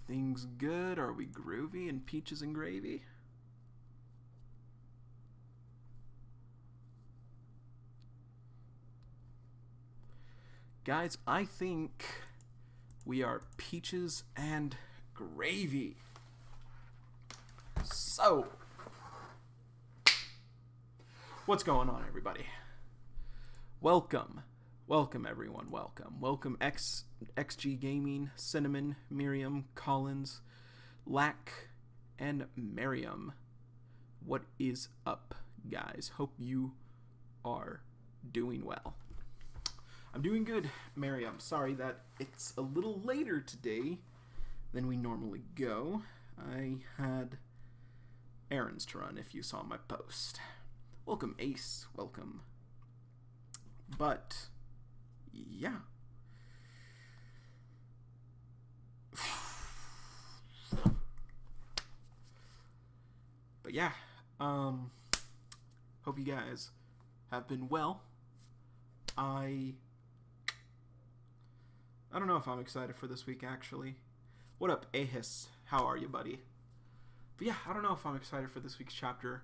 Everything's good. Are we groovy and peaches and gravy? Guys, I think we are peaches and gravy. So, what's going on, everybody? Welcome everyone, welcome XG Gaming, Cinnamon, Miriam, Collins, Lack, and Miriam. What is up, guys? Hope you are doing well. I'm doing good, Miriam. Sorry that it's a little later today than we normally go. I had errands to run, if you saw my post. Welcome, Ace. Welcome. But yeah. Hope you guys have been well. I don't know if I'm excited for this week, actually. What up, Ahis? How are you, buddy? But yeah, I don't know if I'm excited for this week's chapter,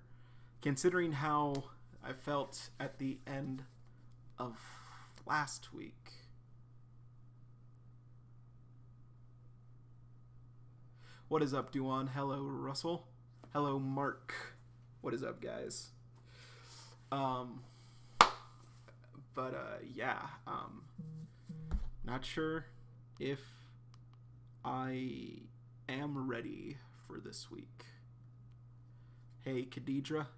considering how I felt at the end of last week. What is up, Duan? Hello, Russell. Hello, Mark. What is up, guys? Not sure if I am ready for this week. Hey, Khadidra.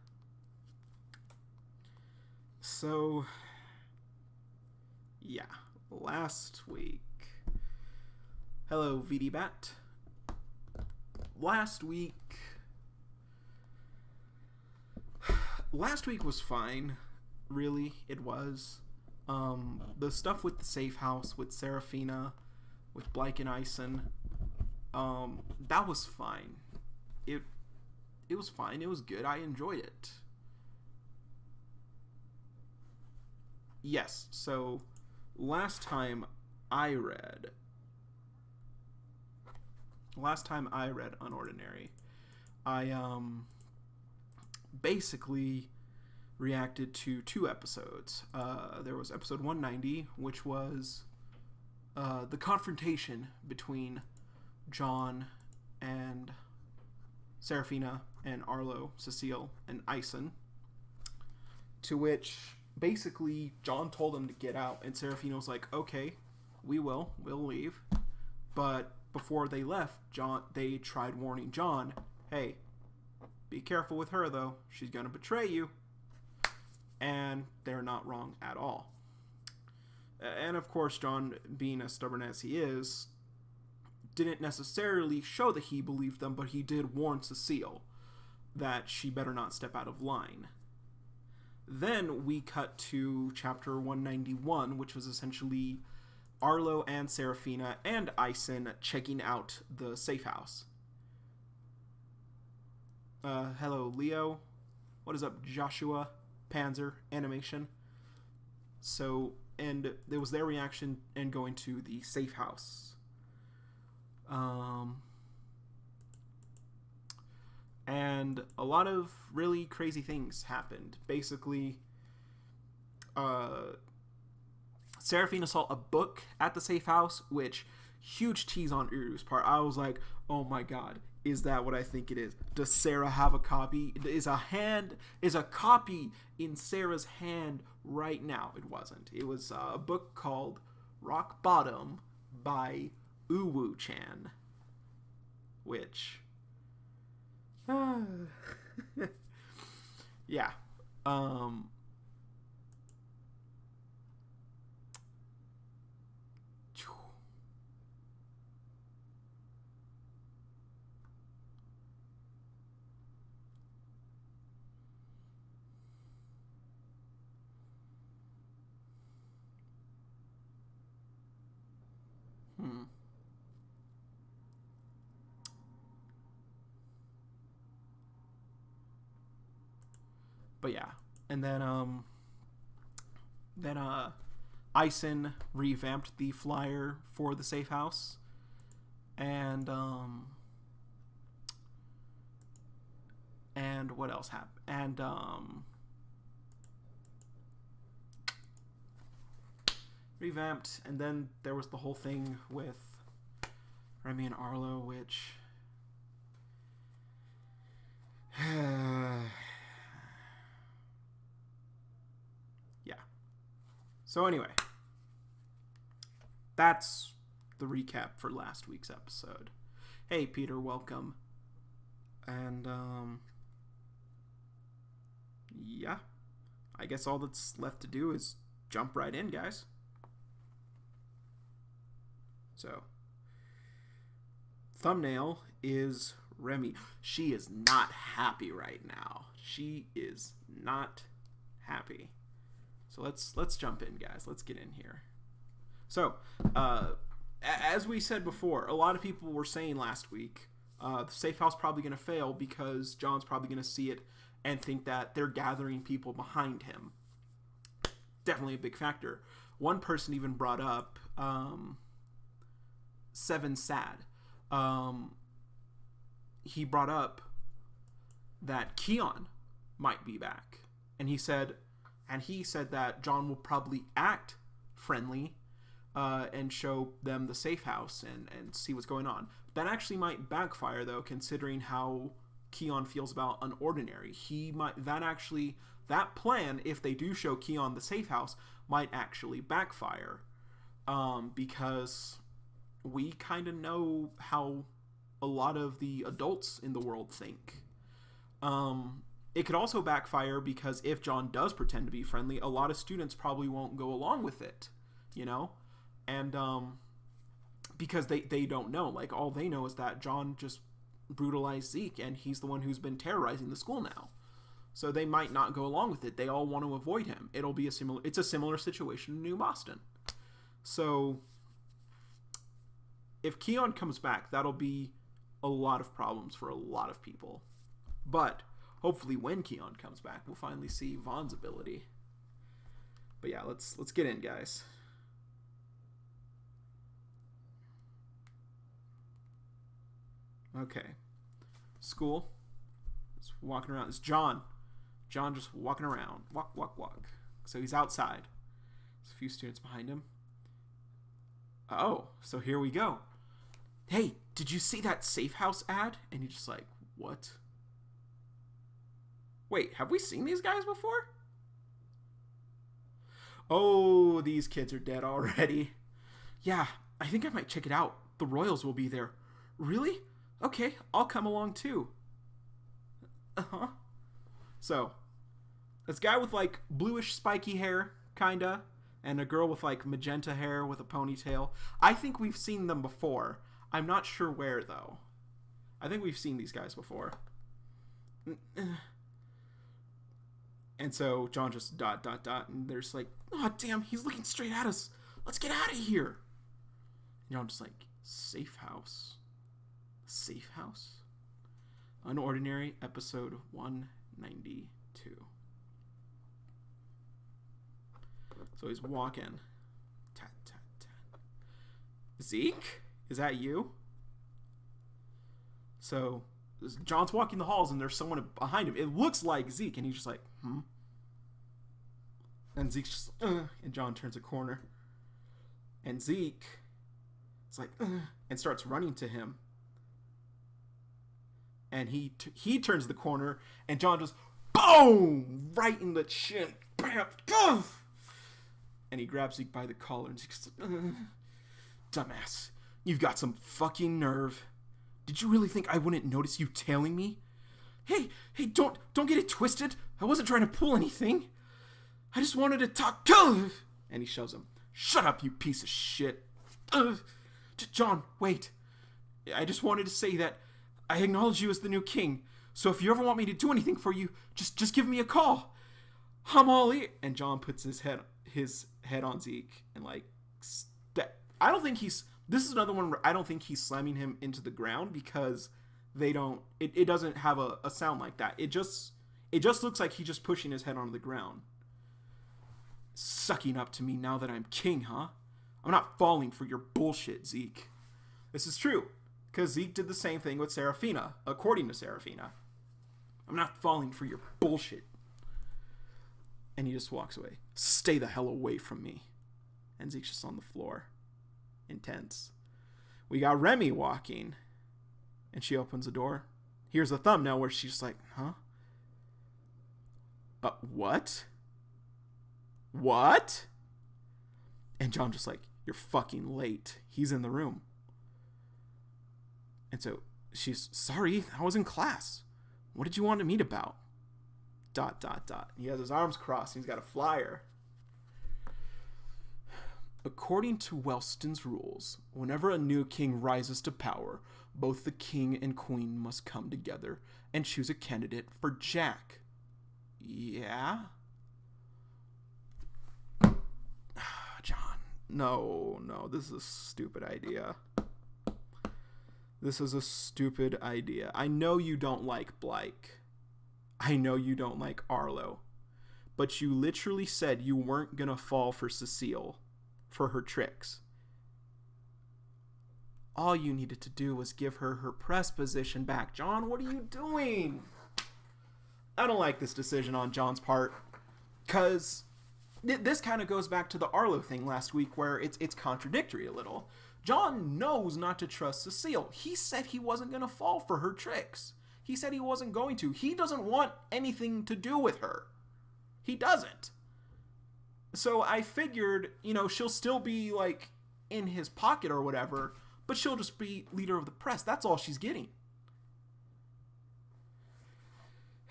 So, yeah, last week. Hello, VDBat. Last week was fine. Really, it was. The stuff with the safe house, with Seraphina, with Blake and Ison, that was fine. It was fine. It was good. I enjoyed it. Yes, so last time I read UnOrdinary, I basically reacted to two episodes. There was episode 190, which was the confrontation between John and Seraphina and Arlo, Cecile, and Ison, to which basically John told them to get out, and Seraphina was like, okay, we'll leave. But before they left, they tried warning John, hey, be careful with her though, she's gonna betray you. And they're not wrong at all. And of course, John, being as stubborn as he is, didn't necessarily show that he believed them, but he did warn Cecile that she better not step out of line. Then we cut to chapter 191, which was essentially Arlo and Seraphina and Ison checking out the safe house. Hello, Leo. What is up, Joshua? Panzer animation. So, and there was their reaction and going to the safe house. And a lot of really crazy things happened. Basically, Seraphina saw a book at the safe house, which, huge tease on Uru's part. I was like, oh my god, is that what I think it is? Does Sarah have a copy? Is a copy in Sarah's hand right now? It wasn't. It was a book called Rock Bottom by Uwu-chan, which, yeah, But yeah, and then Ison revamped the flyer for the safe house, and what else happened? And revamped, and then there was the whole thing with Remi and Arlo, which yeah. So anyway, that's the recap for last week's episode. Hey Peter, welcome. And yeah, I guess all that's left to do is jump right in, guys. So, thumbnail is Remi. She is not happy right now. She is not happy. So let's jump in, guys. Let's get in here. So, as we said before, a lot of people were saying last week, the safe house probably going to fail because John's probably going to see it and think that they're gathering people behind him. Definitely a big factor. One person even brought up Seven Sad. He brought up that Keon might be back, and he said that John will probably act friendly and show them the safe house and see what's going on. That actually might backfire, though, considering how Keon feels about UnOrdinary. That plan, if they do show Keon the safe house, might actually backfire, because we kind of know how a lot of the adults in the world think. It could also backfire because if John does pretend to be friendly, a lot of students probably won't go along with it, you know? And because they don't know. Like, all they know is that John just brutalized Zeke, and he's the one who's been terrorizing the school now. So they might not go along with it. They all want to avoid him. It's a similar situation in New Boston. So if Keon comes back, that'll be a lot of problems for a lot of people. But hopefully when Keon comes back, we'll finally see Vaughn's ability. But yeah, let's get in, guys. Okay. School. Just walking around. It's John. John just walking around. Walk, walk, walk. So he's outside. There's a few students behind him. Oh, so here we go. Hey, did you see that safe house ad? And he's just like, what? Wait, have we seen these guys before? Oh, these kids are dead already. Yeah, I think I might check it out. The Royals will be there. Really? Okay, I'll come along too. Uh-huh. So, this guy with like bluish spiky hair, kinda, and a girl with like magenta hair with a ponytail. I think we've seen them before. I'm not sure where, though. I think we've seen these guys before. And so John just ... and there's like, oh, damn, he's looking straight at us. Let's get out of here. And John just like, safe house. Safe house? UnOrdinary, episode 192. So he's walking. Tat, tat, tat. Zeke? Is that you? So John's walking the halls and there's someone behind him. It looks like Zeke, and he's just like, And Zeke's just, and John turns a corner. And Zeke is like, and starts running to him. And he turns the corner, and John just, boom! Right in the chin. Bam! Poof! And he grabs Zeke by the collar, and Zeke's like, dumbass. You've got some fucking nerve. Did you really think I wouldn't notice you tailing me? Hey, don't get it twisted. I wasn't trying to pull anything. I just wanted to talk. And he shoves him. Shut up, you piece of shit. John, wait. I just wanted to say that I acknowledge you as the new king. So if you ever want me to do anything for you, just give me a call. I'm all ears. And John puts his head on Zeke and like, I don't think he's. This is another one where I don't think he's slamming him into the ground because they don't. It doesn't have a sound like that. It just looks like he's just pushing his head onto the ground. Sucking up to me now that I'm king, huh? I'm not falling for your bullshit, Zeke. This is true. Because Zeke did the same thing with Serafina, according to Serafina. I'm not falling for your bullshit. And he just walks away. Stay the hell away from me. And Zeke's just on the floor. Intense. We got Remi walking. And she opens the door. Here's a thumbnail where she's like, huh? What? What? And John just like, you're fucking late. He's in the room. And so she's, sorry, I was in class. What did you want to meet about? ... He has his arms crossed and he's got a flyer. According to Wellston's rules, whenever a new king rises to power, both the king and queen must come together and choose a candidate for Jack. Yeah? John, no, this is a stupid idea. This is a stupid idea. I know you don't like Blake. I know you don't like Arlo. But you literally said you weren't gonna fall for Cecile for her tricks. All you needed to do was give her her press position back. John, what are you doing? I don't like this decision on John's part. Because this kind of goes back to the Arlo thing last week where it's contradictory a little. John knows not to trust Cecile. He said he wasn't going to fall for her tricks. He said he wasn't going to. He doesn't want anything to do with her. He doesn't. So I figured, she'll still be like in his pocket or whatever, but she'll just be leader of the press. That's all she's getting.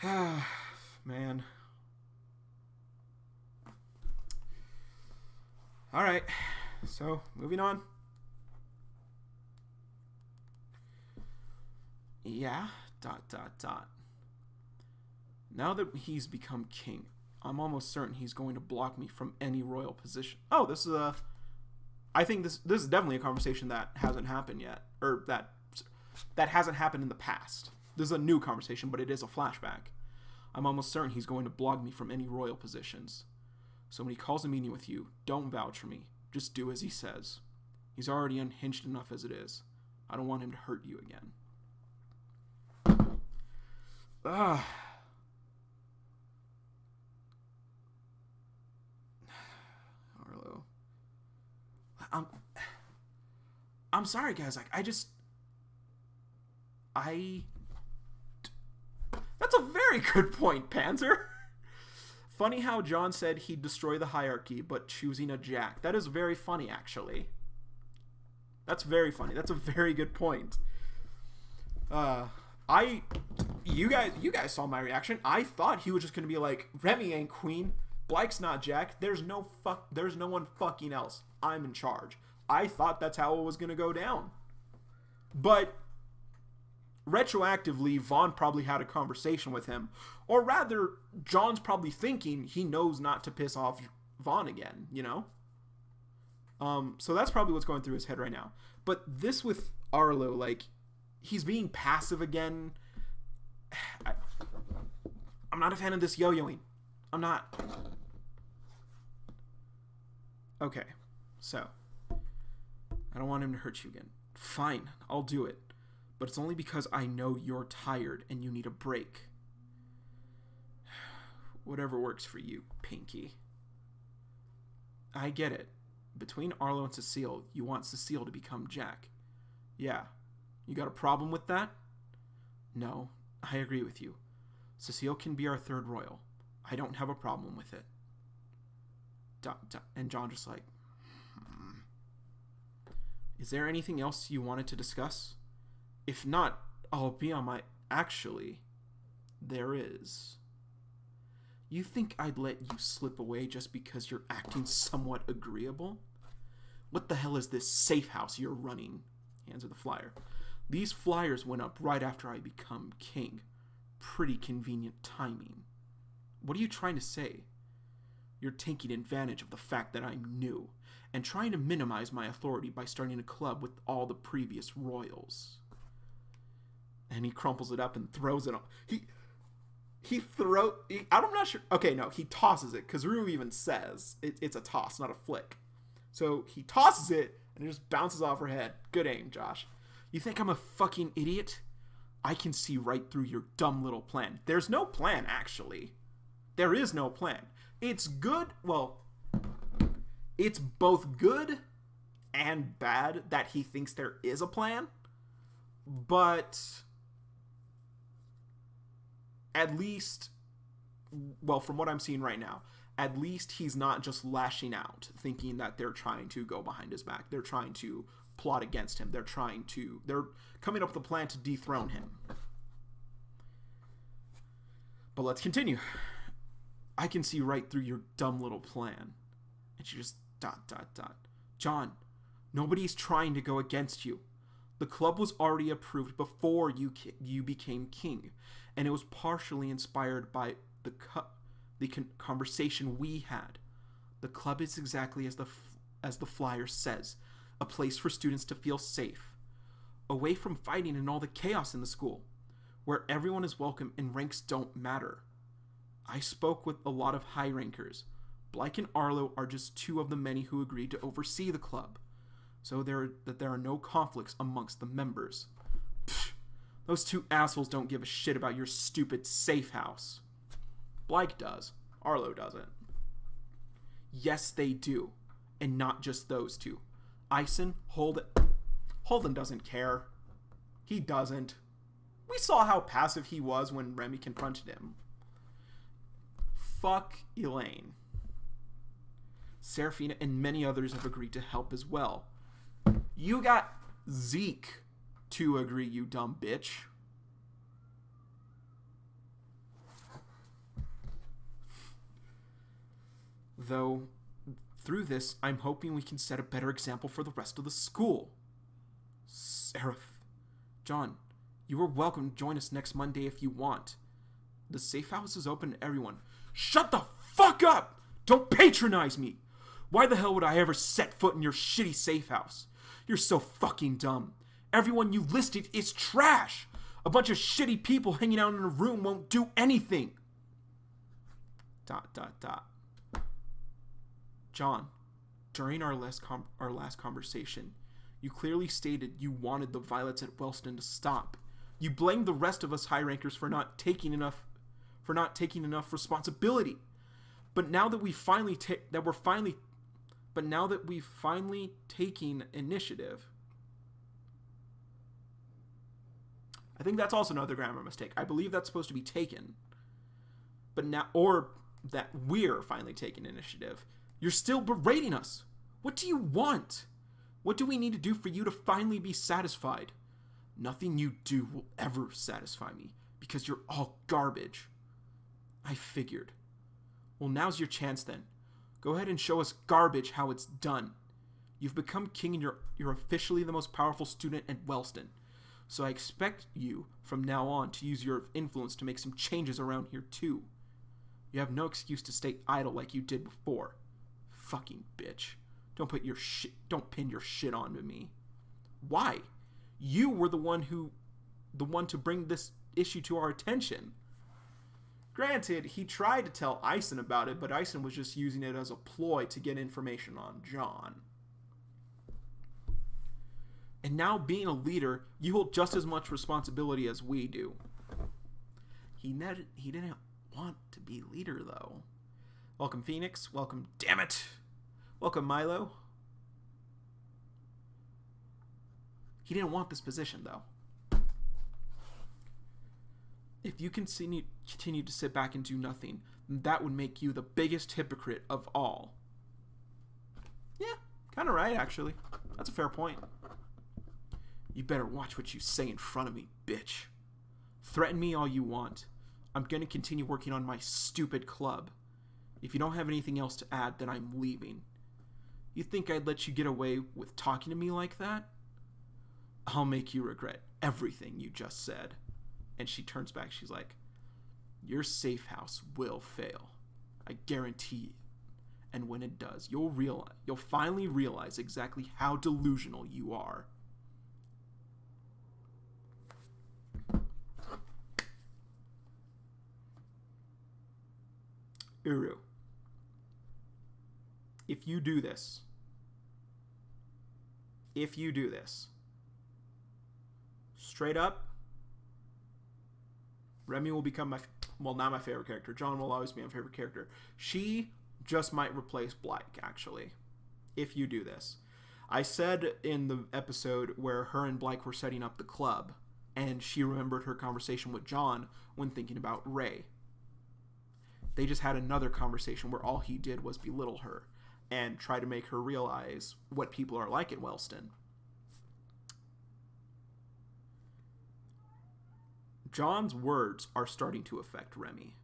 Man. All right. So, moving on. Yeah, ... Now that he's become king, I'm almost certain he's going to block me from any royal position. Oh, this is I think this is definitely a conversation that hasn't happened yet, or that hasn't happened in the past. This is a new conversation, but it is a flashback. I'm almost certain he's going to block me from any royal positions. So when he calls a meeting with you, don't vouch for me. Just do as he says. He's already unhinged enough as it is. I don't want him to hurt you again. Arlo. I'm sorry, guys. That's a very good point, Panzer. Funny how John said he'd destroy the hierarchy, but choosing a Jack. That is very funny, actually. That's very funny. That's a very good point. You guys saw my reaction. I thought he was just gonna be like, Remi ain't queen, Blake's not Jack. There's no one fucking else. I'm in charge. I thought that's how it was gonna go down. But retroactively, Vaughn probably had a conversation with him, or rather, John's probably thinking he knows not to piss off Vaughn again. So that's probably what's going through his head right now. But this with Arlo, like, he's being passive again. I'm not a fan of this yo-yoing. I'm not. Okay, so I don't want him to hurt you again. Fine, I'll do it. But it's only because I know you're tired and you need a break. Whatever works for you, Pinky. I get it. Between Arlo and Cecile, you want Cecile to become Jack. Yeah. You got a problem with that? No, I agree with you. Cecile can be our third royal. I don't have a problem with it. And John just like, Is there anything else you wanted to discuss? If not, I'll be on my... Actually, there is. You think I'd let you slip away just because you're acting somewhat agreeable? What the hell is this safe house you're running? Hands her the flyer. These flyers went up right after I become king. Pretty convenient timing. What are you trying to say? You're taking advantage of the fact that I'm new and trying to minimize my authority by starting a club with all the previous royals. And he crumples it up and throws it on. I'm not sure. Okay, no, he tosses it because Rue even says it's a toss, not a flick. So he tosses it and it just bounces off her head. Good aim, Josh. You think I'm a fucking idiot? I can see right through your dumb little plan. There's no plan, actually. There is no plan. It's good. Well, it's both good and bad that he thinks there is a plan. But at least, well, from what I'm seeing right now, at least he's not just lashing out, thinking that they're trying to go behind his back. They're trying to plot against him. They're coming up with a plan to dethrone him. But let's continue. I can see right through your dumb little plan. And she just ... John, nobody's trying to go against you. The club was already approved before you became king, and it was partially inspired by the conversation we had. The club is exactly as the flyer says, a place for students to feel safe, away from fighting and all the chaos in the school, where everyone is welcome and ranks don't matter. I spoke with a lot of high rankers. Blake and Arlo are just two of the many who agreed to oversee the club, so there are no conflicts amongst the members. Pfft, those two assholes don't give a shit about your stupid safe house. Blake does. Arlo doesn't. Yes, they do. And not just those two. Ison, Holden doesn't care. He doesn't. We saw how passive he was when Remi confronted him. Fuck Elaine. Serafina and many others have agreed to help as well. You got Zeke to agree, you dumb bitch. Though, through this, I'm hoping we can set a better example for the rest of the school. Seraph. John, you are welcome to join us next Monday if you want. The safe house is open to everyone. Shut the fuck up! Don't patronize me! Why the hell would I ever set foot in your shitty safe house? You're so fucking dumb. Everyone you listed is trash. A bunch of shitty people hanging out in a room won't do anything. ... John, during our last conversation, you clearly stated you wanted the violence at Wellston to stop. You blamed the rest of us high rankers for not taking enough responsibility. But now that we've finally taken initiative. I think that's also another grammar mistake. I believe that's supposed to be taken. But now, or that we're finally taking initiative. You're still berating us. What do you want? What do we need to do for you to finally be satisfied? Nothing you do will ever satisfy me, because you're all garbage. I figured. Well, now's your chance then. Go ahead and show us garbage how it's done. You've become king and you're officially the most powerful student at Wellston. So I expect you, from now on, to use your influence to make some changes around here too. You have no excuse to stay idle like you did before. Fucking bitch. Don't pin your shit onto me. Why? You were the one to bring this issue to our attention. Granted, he tried to tell Ison about it, but Ison was just using it as a ploy to get information on John. And now, being a leader, you hold just as much responsibility as we do. He didn't want to be leader, though. Welcome, Phoenix. Welcome, damn it. Welcome, Milo. He didn't want this position, though. If you continue to sit back and do nothing, that would make you the biggest hypocrite of all. Yeah, kind of right, actually. That's a fair point. You better watch what you say in front of me, bitch. Threaten me all you want. I'm going to continue working on my stupid club. If you don't have anything else to add, then I'm leaving. You think I'd let you get away with talking to me like that? I'll make you regret everything you just said. And she turns back. She's like, your safe house will fail. I guarantee it. And when it does, you'll finally realize exactly how delusional you are. Uru, if you do this, straight up, Remi will become not my favorite character. John will always be my favorite character. She just might replace Blake, actually, if you do this. I said in the episode where her and Blake were setting up the club, and she remembered her conversation with John when thinking about Ray. They just had another conversation where all he did was belittle her and try to make her realize what people are like at Wellston. John's words are starting to affect Remi.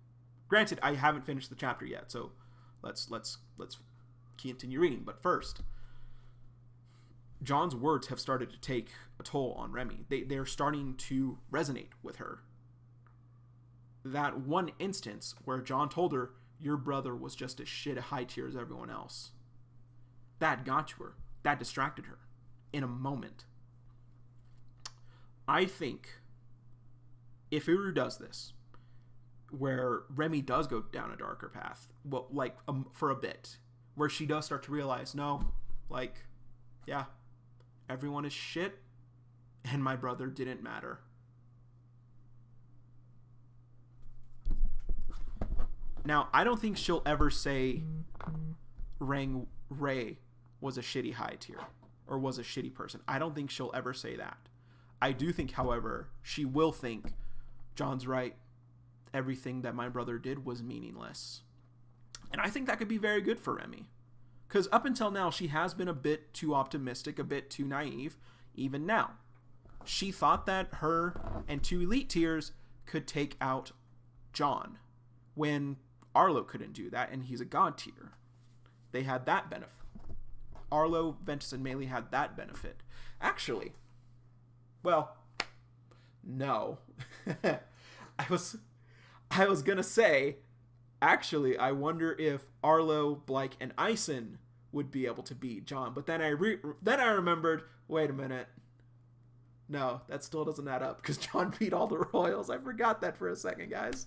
Granted, I haven't finished the chapter yet, so let's continue reading. But first, John's words have started to take a toll on Remi. They're starting to resonate with her. That one instance where John told her, your brother was just as shit high tier as everyone else. That got to her. That distracted her in a moment. I think if Uru does this, where Remi does go down a darker path, well, like for a bit, where she does start to realize, no, like, yeah, everyone is shit, and my brother didn't matter. Now, I don't think she'll ever say Ray was a shitty high tier or was a shitty person. I don't think she'll ever say that. I do think, however, she will think, John's right, everything that my brother did was meaningless. And I think that could be very good for Remi. Because up until now, she has been a bit too optimistic, a bit too naive, even now. She thought that her and 2 elite tiers could take out John, when Arlo couldn't do that, and he's a god tier. They had that benefit. Arlo, Ventus, and Melee had that benefit. Actually, well, no. I was gonna say, actually, I wonder if Arlo, Blake, and Ison would be able to beat John. But then I remembered, wait a minute. No, that still doesn't add up, because John beat all the royals. I forgot that for a second, guys.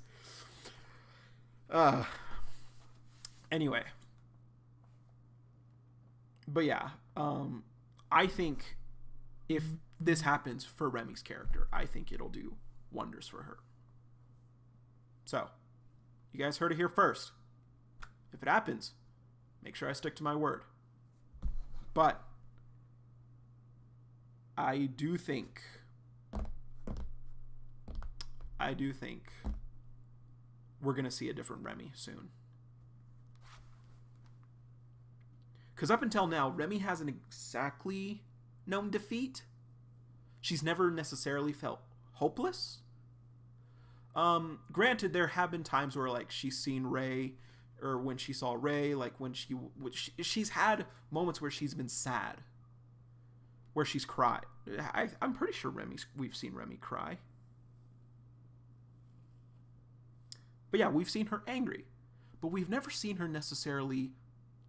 Anyway. But yeah, I think if this happens for Remi's character, I think it'll do wonders for her. So, you guys heard it here first. If it happens, make sure I stick to my word. But I do think we're going to see a different Remi soon. Because up until now, Remi hasn't exactly known defeat. She's never necessarily felt hopeless. Granted, there have been times where, like, she's seen Ray, or when she saw Ray, like, she's had moments where she's been sad. Where she's cried. I'm pretty sure we've seen Remi cry. But yeah, we've seen her angry. But we've never seen her necessarily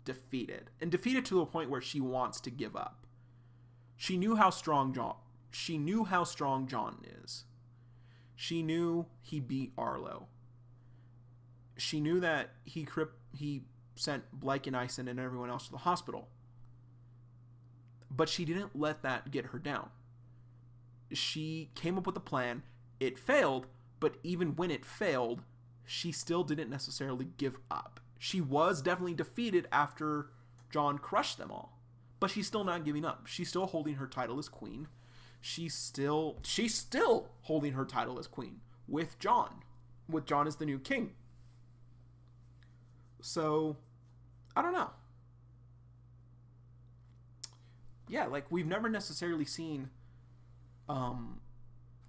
defeated. And defeated to a point where she wants to give up. She knew how strong John is. She knew he beat Arlo. She knew that he sent Blake and Ison and everyone else to the hospital. But she didn't let that get her down. She came up with a plan. It failed, but even when it failed, she still didn't necessarily give up. She was definitely defeated after John crushed them all. But she's still not giving up. She's still holding her title as queen. She's still holding her title as queen with John. With John as the new king. So, I don't know. Yeah, like, we've never necessarily seen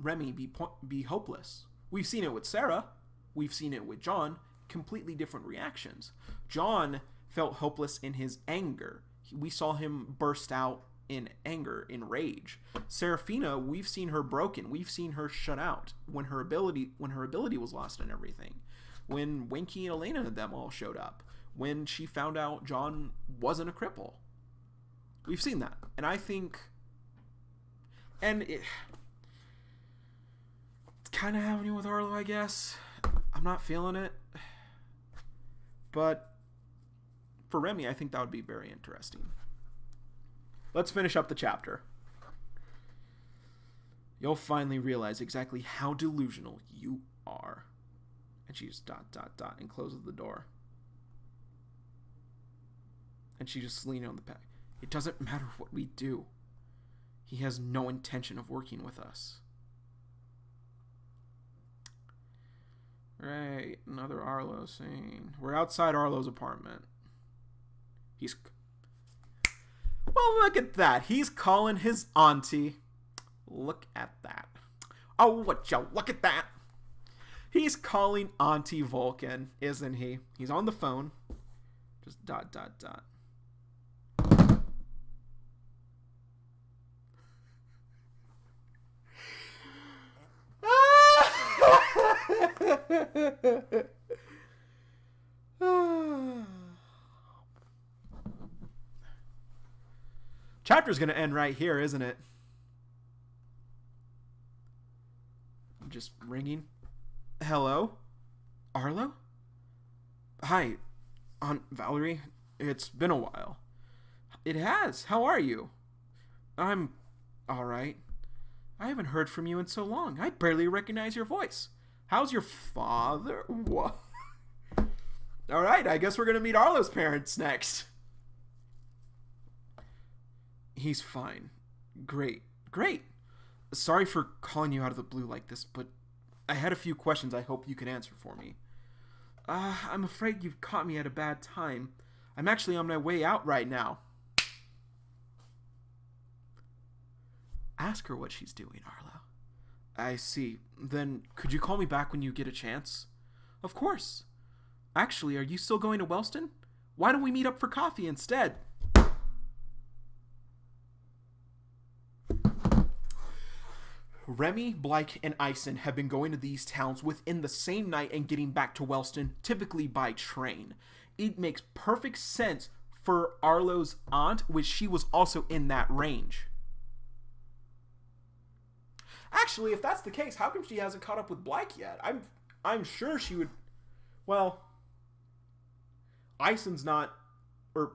Remi be hopeless. We've seen it with Sarah. We've seen it with John. Completely different reactions. John felt hopeless in his anger. We saw him burst out in anger, in rage. Seraphina, we've seen her broken. We've seen her shut out when her ability was lost and everything. When Winky and Elena and them all showed up. When she found out John wasn't a cripple. We've seen that. And I think... And it's kind of happening with Arlo, I guess. I'm not feeling it. But for Remi, I think that would be very interesting. Let's finish up the chapter. You'll finally realize exactly how delusional you are. And she just ... and closes the door. And she just leans on the back. It doesn't matter what we do. He has no intention of working with us. Right, another Arlo scene. We're outside Arlo's apartment. Well, look at that. He's calling his auntie. Look at that. Oh, would you look at that? He's calling Auntie Vulcan, isn't he? He's on the phone. Just ... Chapter's gonna end right here, isn't it? I'm just ringing. Hello? Arlo? Hi, Aunt Valerie. It's been a while. It has. How are you? I'm alright. I haven't heard from you in so long. I barely recognize your voice. How's your father? What? Alright, I guess we're gonna meet Arlo's parents next. He's fine. Great. Sorry for calling you out of the blue like this, but I had a few questions I hope you can answer for me. I'm afraid you've caught me at a bad time. I'm actually on my way out right now. Ask her what she's doing, Arlo. I see. Then could you call me back when you get a chance? Of course. Actually, are you still going to Wellston? Why don't we meet up for coffee instead? Remi, Blake, and Ison have been going to these towns within the same night and getting back to Wellston, typically by train. It makes perfect sense for Arlo's aunt, which she was also in that range. Actually, if that's the case, how come she hasn't caught up with Blake yet? I'm sure she would... Well, Ison's not... Or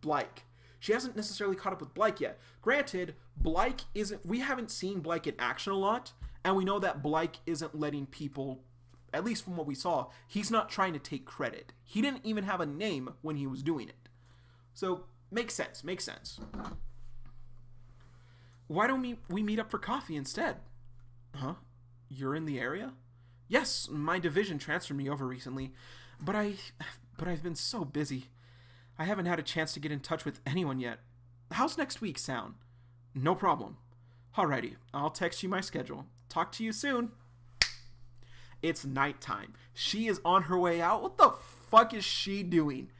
Blake. She hasn't necessarily caught up with Blake yet. Granted, Blake isn't... We haven't seen Blake in action a lot, and we know that Blake isn't letting people... At least from what we saw, he's not trying to take credit. He didn't even have a name when he was doing it. So, makes sense. Why don't we meet up for coffee instead? Huh? You're in the area? Yes, my division transferred me over recently, but I've been so busy. I haven't had a chance to get in touch with anyone yet. How's next week sound? No problem. Alrighty, I'll text you my schedule. Talk to you soon. It's nighttime. She is on her way out. What the fuck is she doing?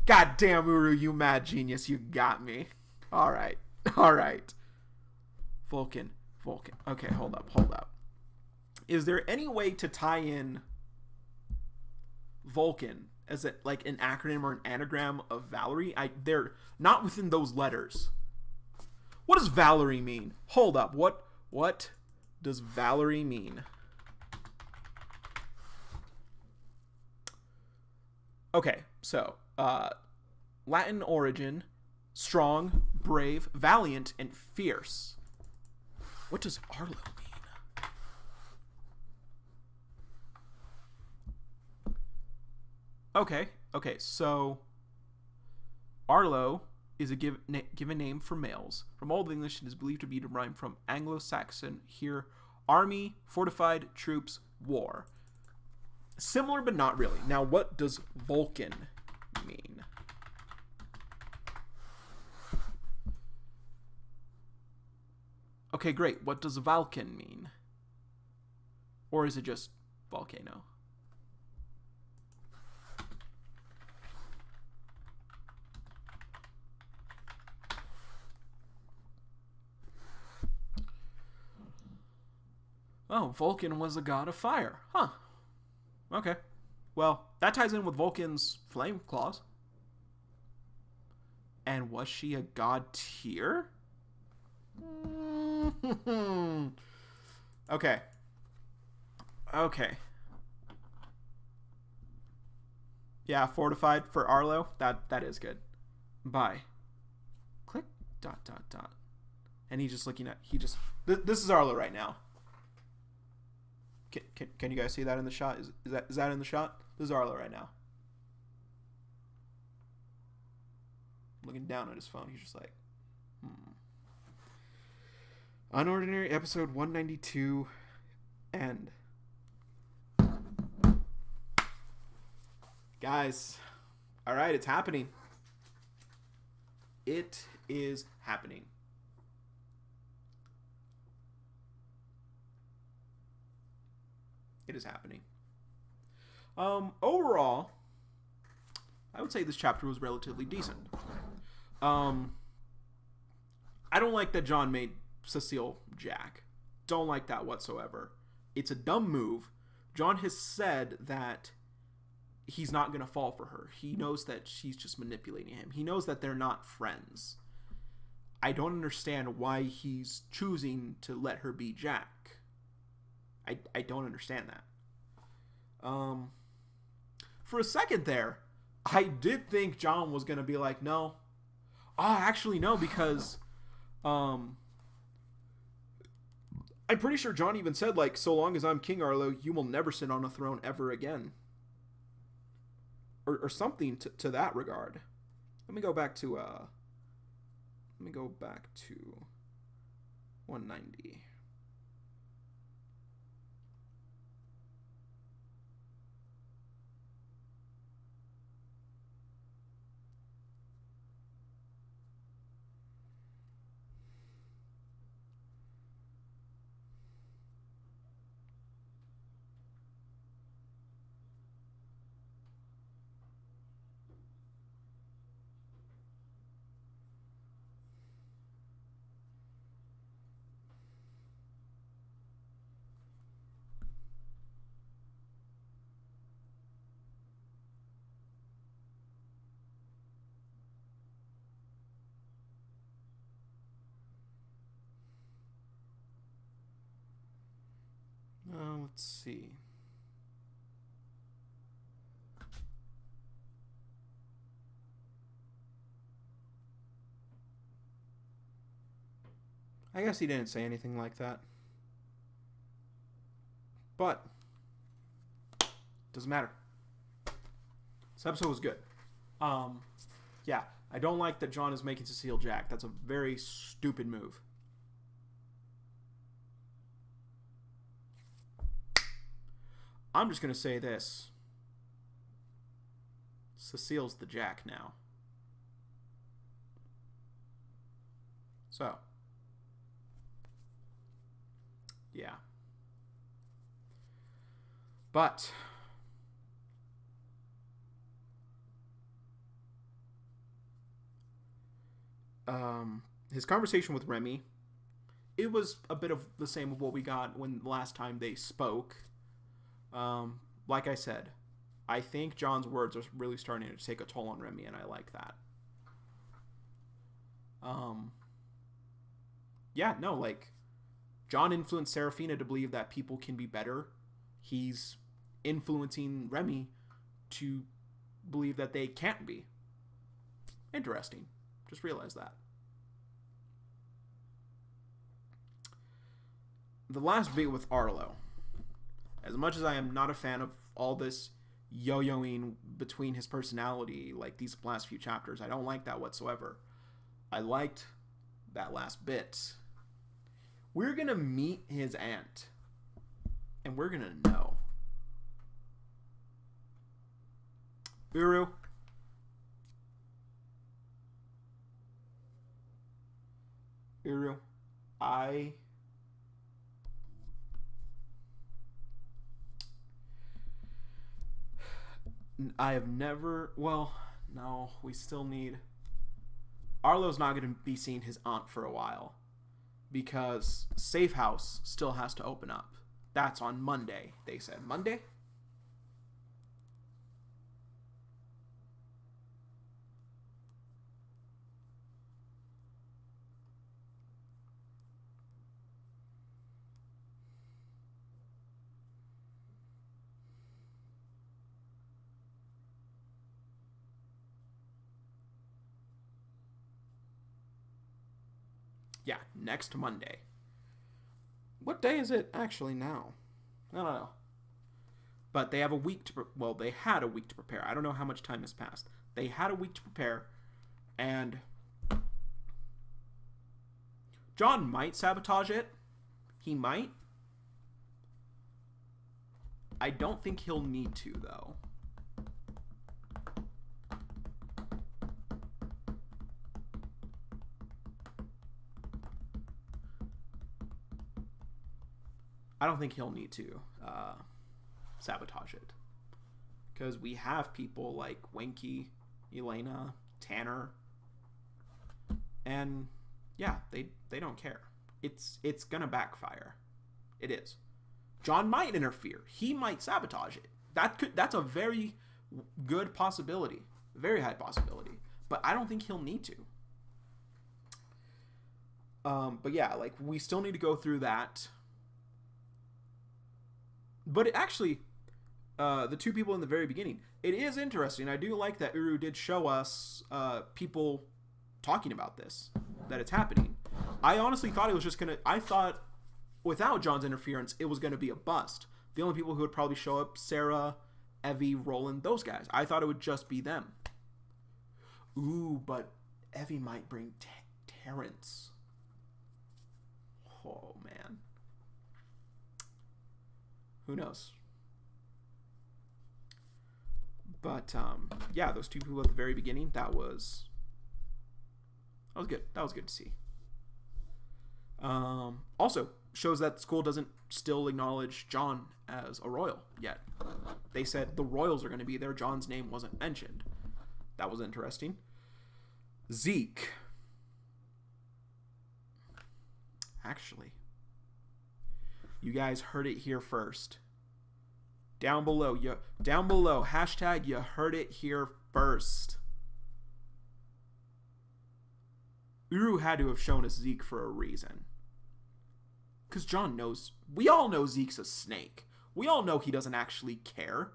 Goddamn, Uru, you mad genius. You got me. Alright. Vulcan. Okay, hold up. Is there any way to tie in Vulcan as like an acronym or an anagram of Valerie? They're not within those letters. What does Valerie mean? Hold up. What does Valerie mean? Okay, so Latin origin, strong, brave, valiant, and fierce. What does Arlo mean? Okay, so Arlo is a given name for males. From Old English, it is believed to be derived from Anglo-Saxon, here, army, fortified, troops, war. Similar, but not really. Now, what does Vulcan mean? Okay, great. What does Vulcan mean? Or is it just volcano? Oh, Vulcan was a god of fire. Huh. Okay. Well, that ties in with Vulcan's flame claws. And was she a god tier? Okay. Yeah, fortified for Arlo. That is good. Bye. Click ... And he's just looking at... This is Arlo right now. Can you guys see that in the shot? Is that in the shot? This is Arlo right now. Looking down at his phone. He's just like, UnOrdinary episode 192 end. Guys, all right, it's happening. It is happening. It is happening. Overall, I would say this chapter was relatively decent. I don't like that John made Cecile Jack. Don't like that whatsoever. It's a dumb move. John has said that he's not going to fall for her. He knows that she's just manipulating him. He knows that they're not friends. I don't understand why he's choosing to let her be Jack. I don't understand that. For a second there, I did think John was going to be like, no. Actually, no, because I'm pretty sure John even said, like, so long as I'm King Arlo, you will never sit on a throne ever again. Or something to that regard. Let me go back to 190. Let's see. I guess he didn't say anything like that. But doesn't matter. This episode was good. Yeah, I don't like that John is making Cecile Jack. That's a very stupid move. I'm just going to say this. Cecile's the Jack now. So, yeah. But his conversation with Remi, it was a bit of the same of what we got when last time they spoke. Like I said, I think John's words are really starting to take a toll on Remi, and I like that. Yeah, no, like, John influenced Serafina to believe that people can be better. He's influencing Remi to believe that they can't be. Interesting. Just realized that. The last bit with Arlo. As much as I am not a fan of all this yo-yoing between his personality, like these last few chapters, I don't like that whatsoever. I liked that last bit. We're going to meet his aunt. And we're going to know. Uru. Uru. I have never... Well, no, we still need... Arlo's not going to be seeing his aunt for a while. Because Safe House still has to open up. That's on Monday, they said. Monday? Yeah, next Monday. What day is it actually now? I don't know. But they have a week to... Well, they had a week to prepare. I don't know how much time has passed. They had a week to prepare, and John might sabotage it. He might. I don't think he'll need to, though. I don't think he'll need to sabotage it. Because we have people like Winky, Elena, Tanner. And yeah, they don't care. It's going to backfire. It is. John might interfere. He might sabotage it. That's a very good possibility. Very high possibility. But I don't think he'll need to. But yeah, like, we still need to go through that. But it actually, the two people in the very beginning, it is interesting. I do like that Uru did show us people talking about this, that it's happening. I honestly thought it was just going to... I thought without John's interference, it was going to be a bust. The only people who would probably show up, Sarah, Evie, Roland, those guys. I thought it would just be them. Ooh, but Evie might bring Terrence. Oh, man. Who knows? But, yeah, those two people at the very beginning, that was good. That was good to see. Also, shows that the school doesn't still acknowledge John as a royal yet. They said the royals are going to be there. John's name wasn't mentioned. That was interesting. Zeke. Actually, you guys heard it here first. Down below, hashtag you heard it here first. Uru had to have shown us Zeke for a reason. Because John knows, we all know Zeke's a snake. We all know he doesn't actually care.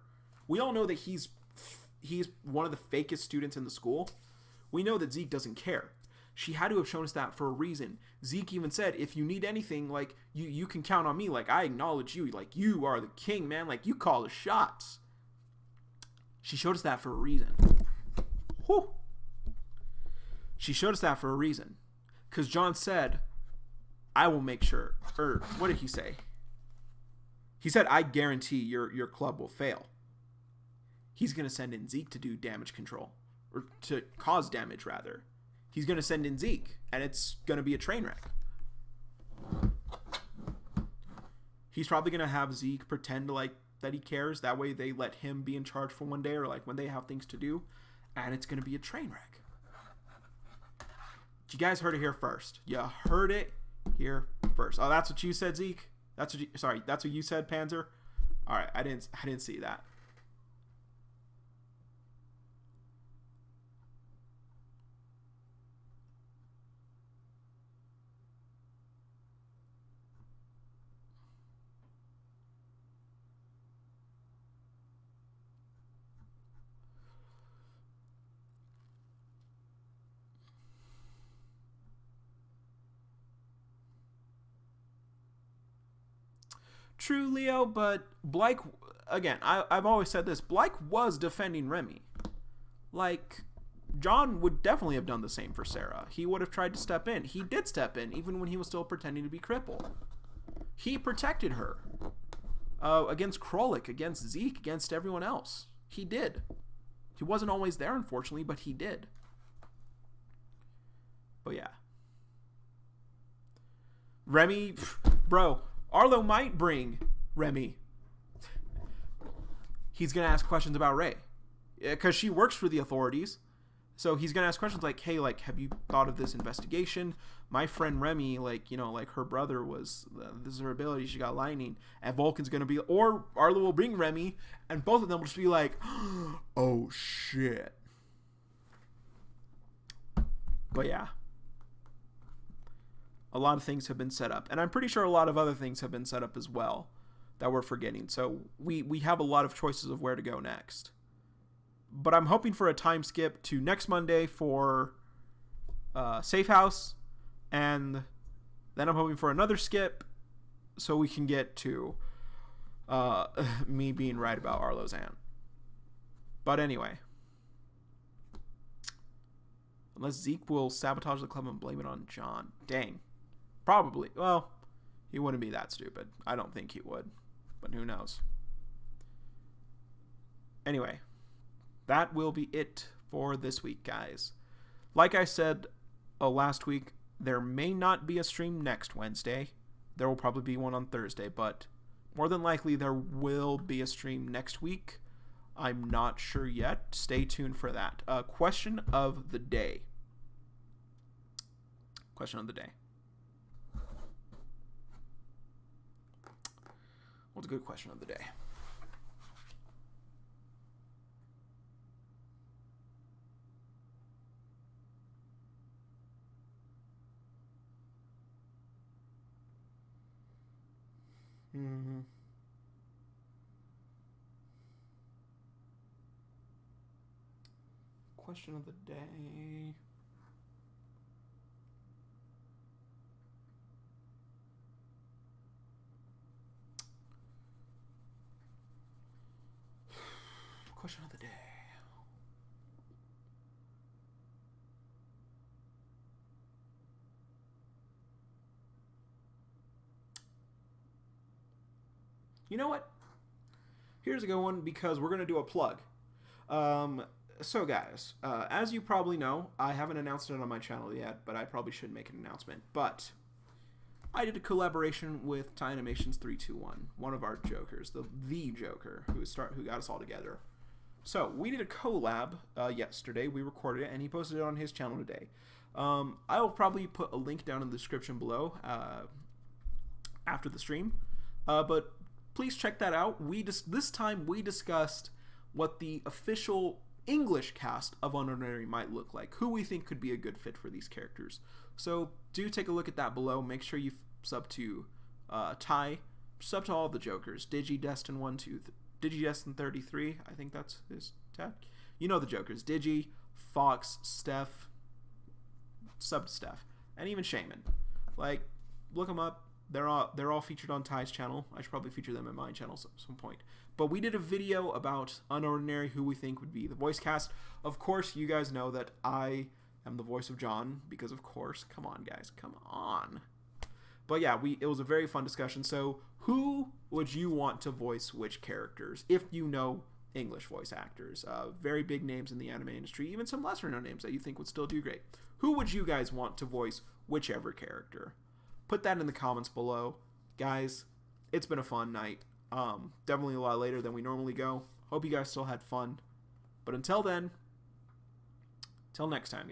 We all know that he's one of the fakest students in the school. We know that Zeke doesn't care. She had to have shown us that for a reason. Zeke even said, if you need anything, like, you can count on me. Like, I acknowledge you. Like, you are the king, man. Like, you call the shots. She showed us that for a reason. Whew. She showed us that for a reason. Because John said, I will make sure. Or, what did he say? He said, I guarantee your club will fail. He's going to send in Zeke to do damage control. Or to cause damage, rather. He's going to send in Zeke, and it's going to be a train wreck. He's probably going to have Zeke pretend like that he cares. That way they let him be in charge for one day, or like when they have things to do, and it's going to be a train wreck. You guys heard it here first. You heard it here first. Oh, that's what you said, Zeke? That's what you said, Panzer? All right, I didn't see that. True, Leo, but Blake, again, I've always said this, Blake was defending Remi. Like, John would definitely have done the same for Sarah. He would have tried to step in. He did step in, even when he was still pretending to be crippled. He protected her. Against Krolik, against Zeke, against everyone else. He did. He wasn't always there, unfortunately, but he did. But yeah. Remi, bro, Arlo might bring Remi. He's going to ask questions about Ray. Because she works for the authorities. So he's going to ask questions like, hey, like, have you thought of this investigation? My friend Remi, like, you know, like her brother was, this is her ability, she got lightning. And Vulcan's going to be, or Arlo will bring Remi, and both of them will just be like, oh, shit. But yeah. A lot of things have been set up. And I'm pretty sure a lot of other things have been set up as well that we're forgetting. So we have a lot of choices of where to go next. But I'm hoping for a time skip to next Monday for Safe House and Then I'm hoping for another skip so we can get to me being right about Arlo's aunt. But anyway. Unless Zeke will sabotage the club and blame it on John. Dang. Probably. Well, he wouldn't be that stupid. I don't think he would. But who knows. Anyway. That will be it for this week, guys. Like I said last week, there may not be a stream next Wednesday. There will probably be one on Thursday, but more than likely there will be a stream next week. I'm not sure yet. Stay tuned for that. Question of the day. Question of the day. What's a good question of the day? Question of the day. Question of the day. You know what? Here's a good one because we're going to do a plug. So guys, as you probably know, I haven't announced it on my channel yet, but I probably should make an announcement. But I did a collaboration with Thai Animations 321, one of our jokers, the Joker, who got us all together. So we did a collab yesterday. We recorded it, and he posted it on his channel today. I will probably put a link down in the description below after the stream. But please check that out. This time we discussed what the official English cast of UnOrdinary might look like, who we think could be a good fit for these characters. So do take a look at that below. Make sure you sub to Ty, sub to all the Jokers. Digidestin 1, 2, Digidestin 33, I think that's his tag. You know the Jokers. Digi, Fox, Steph, sub to Steph, and even Shaman. Like, look them up. They're all featured on Ty's channel. I should probably feature them in my channel at some point. But we did a video about UnOrdinary, who we think would be the voice cast. Of course, you guys know that I am the voice of John, because of course. Come on, guys. Come on. But yeah, it was a very fun discussion. So who would you want to voice which characters, if you know English voice actors? Very big names in the anime industry, even some lesser known names that you think would still do great. Who would you guys want to voice whichever character? Put that in the comments below. Guys, it's been a fun night. Definitely a lot later than we normally go. Hope you guys still had fun. But until then, till next time, guys.